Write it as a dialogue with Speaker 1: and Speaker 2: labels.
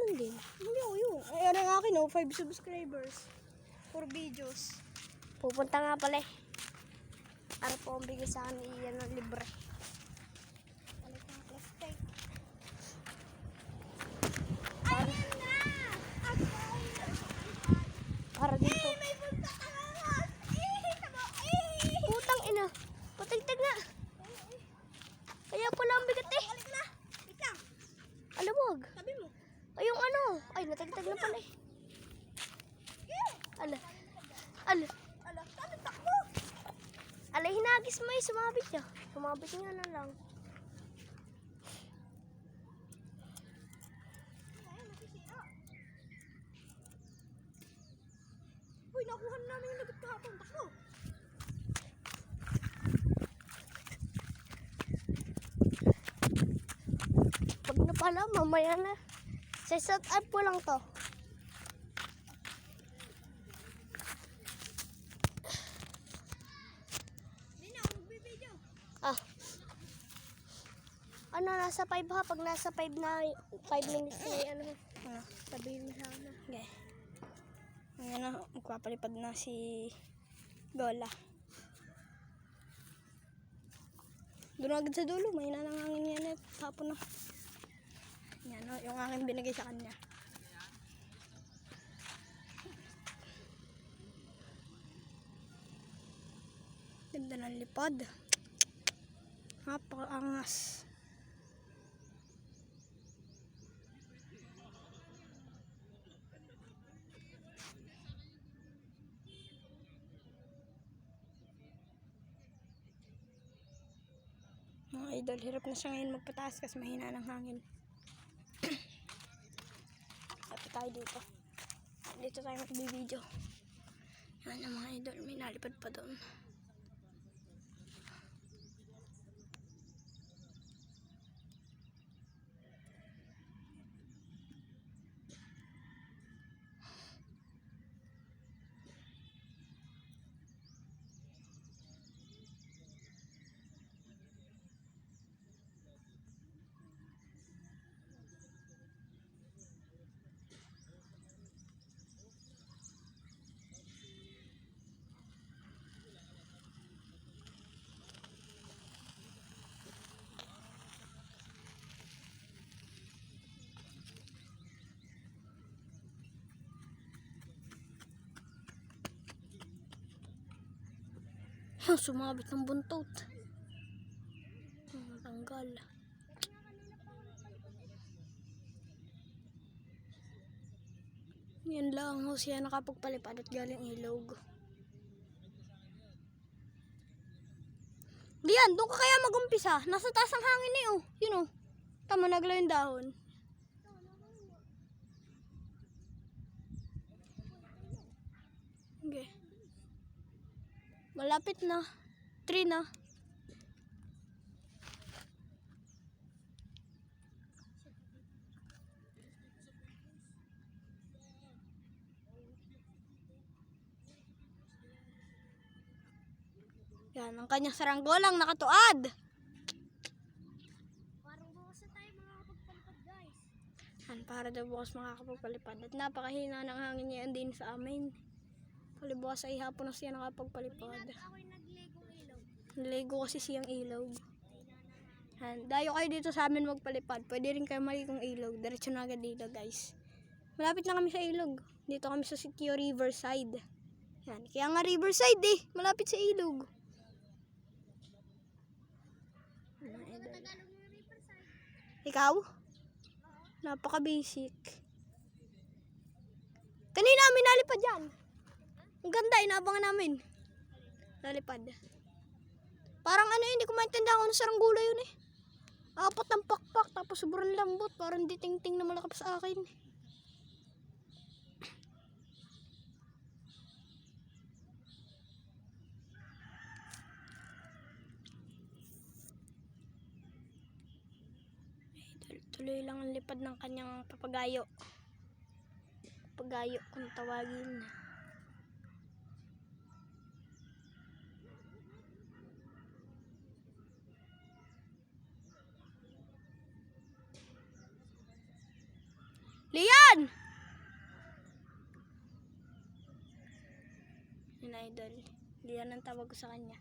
Speaker 1: ganun din.
Speaker 2: Hindi ako yun. Ay, ano ang akin, 5 subscribers. 4 videos.
Speaker 1: Pupunta nga pala eh. Para po ang bigay sa akin iyan ng libre.
Speaker 2: Balik ng plastic.
Speaker 1: Para dito.
Speaker 2: May punta ka nga.
Speaker 1: Putang ina. Patigtag na. Kaya pala ang bigat eh.
Speaker 2: Balik na. Wait lang.
Speaker 1: Alamog.
Speaker 2: Sabi mo.
Speaker 1: Ay, yung ano. Ay, natagtag na pala eh. Ala. Ala.
Speaker 2: Ala, sabi takbo.
Speaker 1: Ala, hinagis mo eh. Sumabit niya. Sumabit niya na lang.
Speaker 2: Ay, nasisira. Uy, nakuha na namin yung lagot kahapon. Takbo.
Speaker 1: Pag na pala, mamaya na. Set up ko lang to.
Speaker 2: Hindi na ako magbibideo.
Speaker 1: Ah. Ano, nasa 5 ha? Pag nasa 5 na, 5 minutes na ano, sabihin mo sa ano.
Speaker 2: Okay. Ngayon na, magpapalipad na si Gola. Doon agad sa dulo, mahina ng hangin yan eh. Hapon na. Yan o, yung aking binigay sa kanya. Ganda ng lipad. Napakaangas. Mga idol, hirap na siya ngayon magpataas kasi mahina ng hangin. Lapit tayo dito. Dito tayo magbibideo. Yan ang mga idol, may nalipad pa doon.
Speaker 1: Sumabit ng buntot. Tanggal.
Speaker 2: Yan lang ho siya nakapagpalipad at galing ilog. Diyan, doon ka kaya mag-umpisa. Nasa taas ang hangin eh oh. Yun oh. Tama, naglaw yung dahon. Okay. Malapit na. 3 na. Yan, ang kanyang saranggolang nakatuad.
Speaker 1: Parang bukas na tayo makakapagpalipad, guys.
Speaker 2: Yan, para daw bukas makakapagpalipad. At napakahina ng hangin niya din sa amin. Palibukas ay hapon na siya nakapagpalipad.
Speaker 1: Ako'y naglegong ilaw.
Speaker 2: Naligo kasi siyang ilog. Yan, dayo kayo dito sa amin magpalipad. Pwede rin kayo maligong ilog. Diretso na agad dito, guys. Malapit na kami sa ilog. Dito kami sa Sitio Riverside. Yan, kaya nga Riverside eh. Malapit sa ilog. Ikaw? Napaka-basic. Kanina kami nalipad yan. Ang ganda, inaabangan namin. Nalipad. Parang ano yun, hindi ko maintindihan kung ano saranggola yun eh. Apat ng pakpak, tapos sobrang lambot. Parang di ting-ting na malakap sa akin. Tuloy lang ang lipad ng kanyang papagayo. Papagayo kung tawagin. Lian! Yun, idol. Lian ang tawag ko sa kanya.